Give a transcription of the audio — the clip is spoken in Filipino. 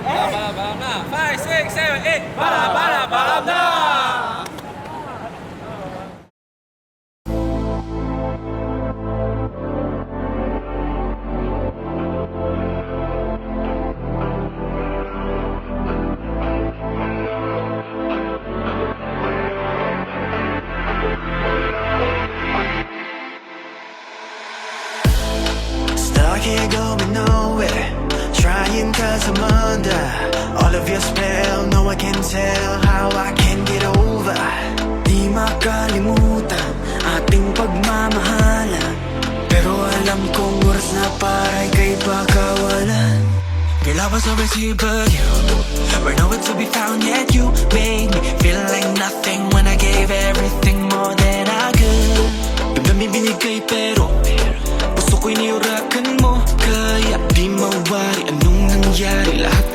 Balam na. 5, 6, 7, 8. Balam na. Stuck here going nowhere, trying cause I'm under all of your spell. No one can tell how I can get over. Di makalimutan ating pagmamahalan, pero alam kong oras na para ika'y pagkawalan. Girl, I was always here but you were nowhere to be found, yet you made me feel like nothing when I gave everything more than I could. Damdamin binigay pero puso ko'y niurakan mo, kaya di mawari anong nangyari. Lahat